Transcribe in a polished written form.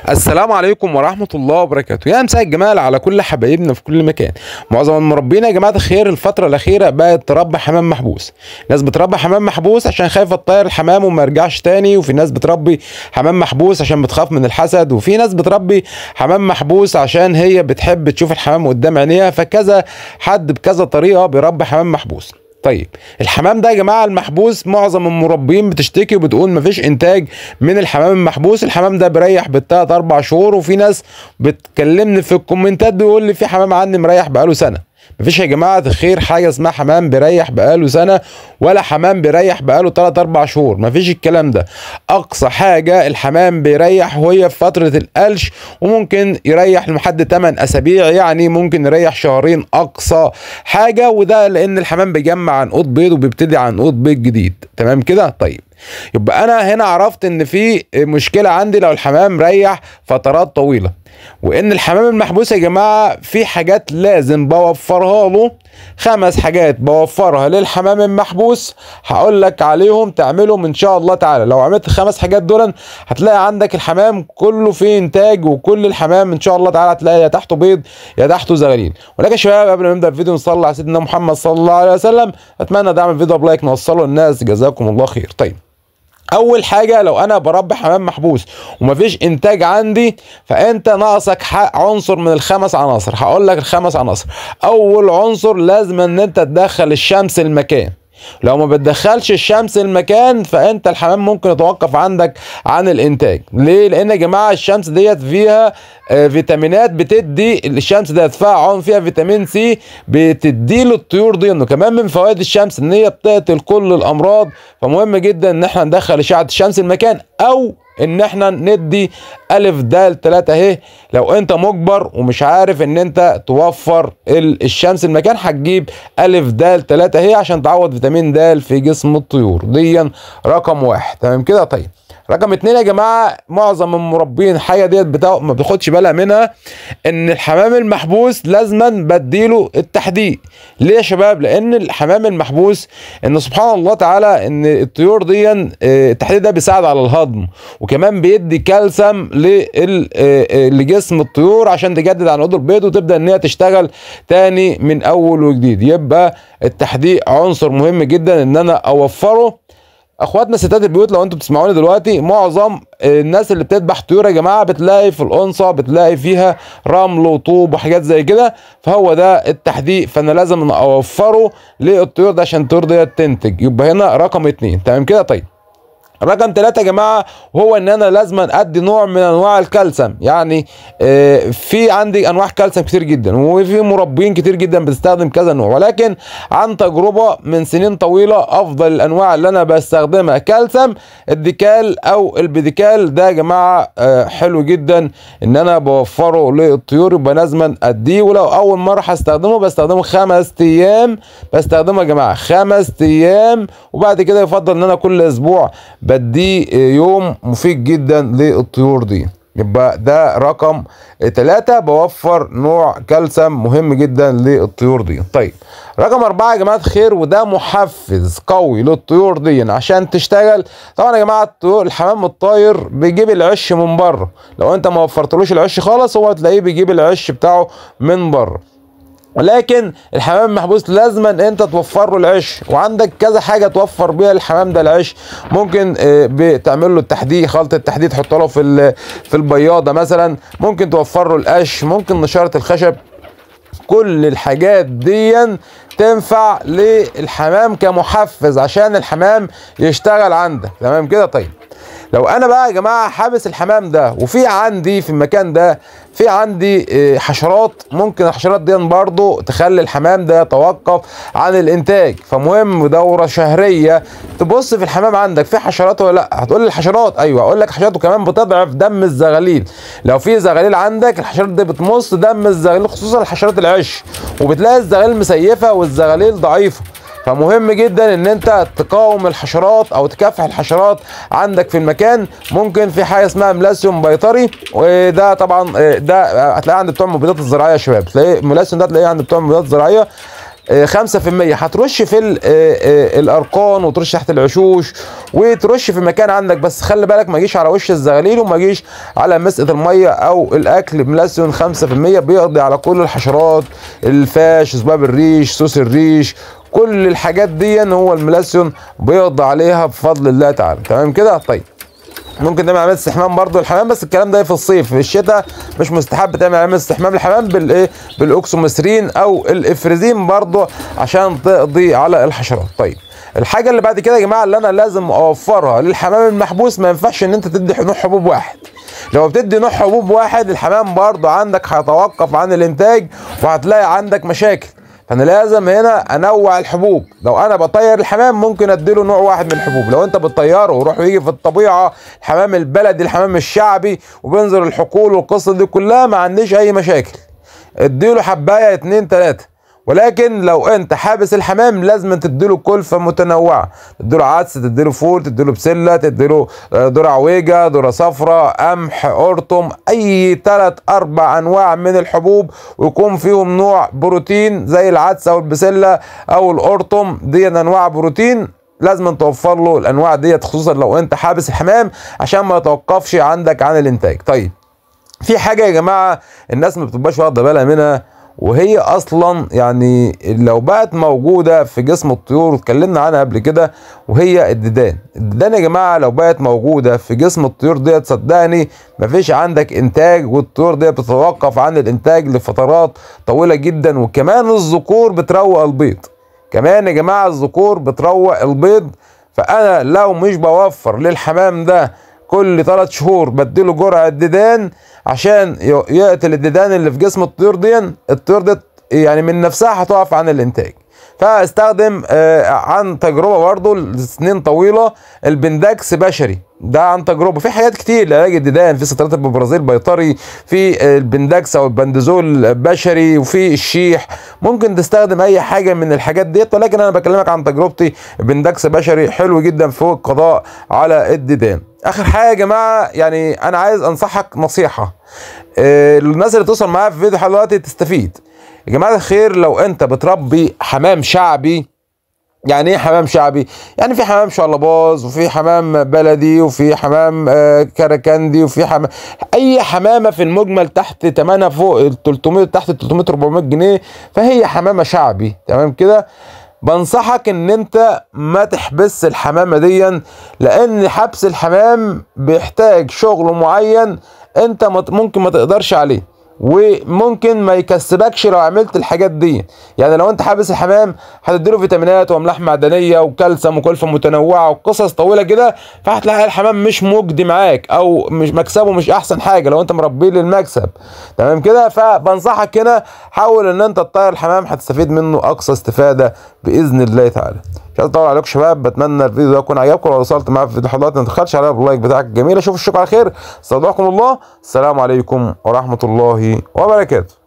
السلام عليكم ورحمة الله وبركاته. يا مساء الجمال على كل حبايبنا في كل مكان. معظم المربين يا جماعة الخير الفترة الأخيرة بقت تربي حمام محبوس. ناس بتربي حمام محبوس عشان خايفة تطير الحمام وما يرجعش تاني، وفي ناس بتربي حمام محبوس عشان بتخاف من الحسد، وفي ناس بتربي حمام محبوس عشان هي بتحب تشوف الحمام قدام عينيها، فكذا حد بكذا طريقة بيربي حمام محبوس. طيب الحمام ده يا جماعه المحبوس معظم المربين بتشتكي وبتقول مفيش انتاج من الحمام المحبوس. الحمام ده بيريح بالثلاث 4 شهور، وفي ناس بتكلمني في الكومنتات بيقول لي في حمام عندي مريح بقاله سنه. مفيش يا جماعه الخير حاجه اسمها حمام بيريح بقاله سنه، ولا حمام بيريح بقاله 3 4 شهور، مفيش الكلام ده. اقصى حاجه الحمام بيريح وهي في فتره القلش، وممكن يريح لحد 8 اسابيع، يعني ممكن يريح شهرين اقصى حاجه، وده لان الحمام بيجمع عنقود بيض وبيبتدي عنقود بيض جديد. تمام كده؟ طيب يبقى انا هنا عرفت ان في مشكله عندي لو الحمام ريح فترات طويله، وان الحمام المحبوس يا جماعه في حاجات لازم بوفرها له. 5 حاجات بوفرها للحمام المحبوس هقول لك عليهم تعملهم ان شاء الله تعالى. لو عملت ال5 حاجات دول هتلاقي عندك الحمام كله فيه انتاج، وكل الحمام ان شاء الله تعالى هتلاقي يا تحته بيض يا تحته زغاليل. ولكن يا شباب قبل ما نبدا الفيديو نصلي على سيدنا محمد صلى الله عليه وسلم. اتمنى دعم الفيديو بلايك نوصله للناس، جزاكم الله خير. طيب اول حاجه لو انا بربي حمام محبوس ومفيش انتاج عندي، فانت ناقصك عنصر من ال5 عناصر. هقول لك ال5 عناصر. اول عنصر لازم ان انت تدخل الشمس المكان. لو ما بتدخلش الشمس المكان فانت الحمام ممكن يتوقف عندك عن الانتاج. ليه؟ لان يا جماعه الشمس ديت فيها فيتامينات، بتدي الشمس ديت فيها فيتامين سي بتدي للطيور دي. انه كمان من فوائد الشمس ان هي بتقتل كل الامراض، فمهم جدا ان احنا ندخل اشعه الشمس المكان، او ان احنا ندي الف د 3 اهي. لو انت مجبر ومش عارف ان انت توفر الشمس المكان هتجيب الف د 3 اهي عشان تعوض فيتامين د في جسم الطيور. دي رقم 1. تمام كده؟ طيب رقم 2 يا جماعه معظم المربين الحاجه ديت ما بتاخدش بالها منها، ان الحمام المحبوس لازما بديله التحديق. ليه يا شباب؟ لان الحمام المحبوس ان سبحان الله تعالى ان الطيور دي التحديق ده بيساعد على الهضم، وكمان بيدي كالسيوم لجسم الطيور عشان تجدد عنقود البيض وتبدا ان هي تشتغل تاني من اول وجديد. يبقى التحديق عنصر مهم جدا ان انا اوفره. اخواتنا ستات البيوت لو انتم بتسمعوني دلوقتي، معظم الناس اللي بتذبح طيور يا جماعه بتلاقي في الانصه بتلاقي فيها رمل وطوب وحاجات زي كده، فهو ده التحديق. فانا لازم اوفره للطيور ده عشان الطيور ديت تنتج. يبقى هنا رقم 2. تمام كده؟ طيب رقم 3 يا جماعه وهو ان انا لازم ادي نوع من انواع الكالسيوم. يعني في عندي انواع كالسيوم كتير جدا، وفي مربين كتير جدا بتستخدم كذا نوع، ولكن عن تجربه من سنين طويله افضل الانواع اللي انا بستخدمها كالسيوم الديكال او البيديكال. ده يا جماعه حلو جدا ان انا بوفره للطيور، يبقى لازم اديه. ولو اول مره هستخدمه بستخدمه 5 ايام، بستخدمه يا جماعه 5 ايام، وبعد كده يفضل ان انا كل اسبوع بدي يوم مفيد جدا للطيور دي. يبقى ده رقم 3، بوفر نوع كالسيوم مهم جدا للطيور دي. طيب رقم 4 يا جماعه الخير، وده محفز قوي للطيور دي عشان تشتغل. طبعا يا جماعه الطيور الحمام الطاير بيجيب العش من بره، لو انت ما وفرتلوش العش خالص هو تلاقيه بيجيب العش بتاعه من بره. ولكن الحمام المحبوس لازما انت توفر له العش، وعندك كذا حاجه توفر بيها الحمام ده العش. ممكن بتعمل له التحديد، خلطه التحديد تحط له في البياضه مثلا، ممكن توفر له القش، ممكن نشاره الخشب. كل الحاجات دي تنفع للحمام كمحفز عشان الحمام يشتغل عندك. تمام كده؟ طيب لو انا بقى يا جماعه حابس الحمام ده وفي عندي في المكان ده في عندي حشرات، ممكن الحشرات دي برضو تخلي الحمام ده يتوقف عن الانتاج. فمهم دوره شهريه تبص في الحمام عندك في حشرات ولا لا. هتقول لي الحشرات، ايوه اقول لك حشرات، وكمان بتضعف دم الزغاليل. لو في زغاليل عندك الحشرات دي بتمص دم الزغاليل، خصوصا الحشرات العش، وبتلاقي الزغاليل مسيفه والزغاليل ضعيفه. فمهم جدا ان انت تقاوم الحشرات او تكافح الحشرات عندك في المكان. ممكن في حاجه اسمها ملاسيوم بيطري، وده طبعا ده هتلاقيه عند بتوع المبيدات الزراعيه يا شباب. تلاقيه ملاسيوم ده تلاقيه عند بتوع المبيدات الزراعيه. 5%. هترش في الارقان وترش تحت العشوش وترش في مكان عندك، بس خلي بالك ما يجيش على وش الزغاليل وما يجيش على مسقه الميه او الاكل. ملاسيون 5% بيقضي على كل الحشرات، الفاش، ذباب الريش، سوس الريش، كل الحاجات دي هو الملاسيون بيقضي عليها بفضل الله تعالى. تمام كده؟ طيب ممكن تعمل عمليه استحمام برضو الحمام، بس الكلام ده في الصيف. في الشتاء مش مستحب تعمل عمليه استحمام الحمام بالاوكسوميثرين او الافريزين برضو عشان تقضي على الحشرات. طيب الحاجه اللي بعد كده يا جماعه اللي انا لازم اوفرها للحمام المحبوس، ما ينفعش ان انت تدي نوع حبوب واحد. لو بتدي نوع حبوب واحد الحمام برضو عندك هيتوقف عن الانتاج وهتلاقي عندك مشاكل. فانا لازم هنا انوع الحبوب. لو انا بطير الحمام ممكن اديله نوع واحد من الحبوب. لو انت بتطيره ويروح ويجي في الطبيعه الحمام البلدي الحمام الشعبي وبينزل الحقول والقصه دي كلها ما عنديش اي مشاكل، اديله حبايه 2 3. ولكن لو انت حابس الحمام لازم تديله كلفه متنوعه، تديله عدس، تديله فول، تديله بسله، تديله ذره عويجه، ذره صفراء، قمح، قرطم، اي 3 4 انواع من الحبوب ويكون فيهم نوع بروتين زي العدس او البسله او القرطم. دي انواع بروتين لازم توفر له الانواع ديت، خصوصا لو انت حابس الحمام عشان ما يتوقفش عندك عن الانتاج. طيب في حاجه يا جماعه الناس ما بتبقاش واخده بالها منها، وهي اصلا يعني لو بقت موجوده في جسم الطيور واتكلمنا عنها قبل كده، وهي الديدان. الديدان يا جماعه لو بقت موجوده في جسم الطيور ديت صدقني مفيش عندك انتاج، والطيور ديت بتتوقف عن الانتاج لفترات طويله جدا. وكمان الذكور بتروق البيض، كمان يا جماعه الذكور بتروق البيض. فانا لو مش بوفر للحمام ده كل 3 شهور بديله جرعه ديدان عشان يقتل الديدان اللي في جسم الطيور دي، الطيور دي يعني من نفسها هتقف عن الانتاج. فاستخدم عن تجربه برضه لسنين طويله البندكس بشري، ده عن تجربه. في حاجات كتير لعلاج الديدان، في سترات البرازيل بيطري، في البندكس او البندزول بشري، وفي الشيح. ممكن تستخدم اي حاجه من الحاجات ديت، ولكن انا بكلمك عن تجربتي. البندكس بشري حلو جدا في القضاء على الديدان. اخر حاجه يا جماعه يعني انا عايز انصحك نصيحه، الناس اللي توصل معايا في فيديو دلوقتي تستفيد. يا جماعه الخير لو انت بتربي حمام شعبي، يعني ايه حمام شعبي؟ يعني في حمام شلباز وفي حمام بلدي وفي حمام كركندي وفي حمام، اي حمامه في المجمل تحت ثمنها فوق ال 300، تحت ال 300 400 جنيه فهي حمامه شعبي. تمام كده؟ بنصحك ان انت ما تحبس الحمامه دي، لان حبس الحمام بيحتاج شغل معين انت ممكن ما تقدرش عليه، وممكن ما يكسبكش لو عملت الحاجات دي. يعني لو انت حابس الحمام هتديله فيتامينات واملاح معدنيه وكالسيوم وكلفه متنوعه وقصص طويله كده، فهتلاقي الحمام مش مجدي معاك او مش مكسبه مش احسن حاجه لو انت مربيه للمكسب. تمام كده؟ فبنصحك هنا حاول ان انت تطير الحمام، هتستفيد منه اقصى استفاده باذن الله تعالى. مش عايز اطول عليكم شباب، بتمنى الفيديو ده يكون عجبكم. لو وصلت معايا في فيديو حضرتك ما تبخلش عليا باللايك بتاعك الجميل. اشوف الشكر على خير، استودعكم الله، السلام عليكم ورحمه الله وبركاته.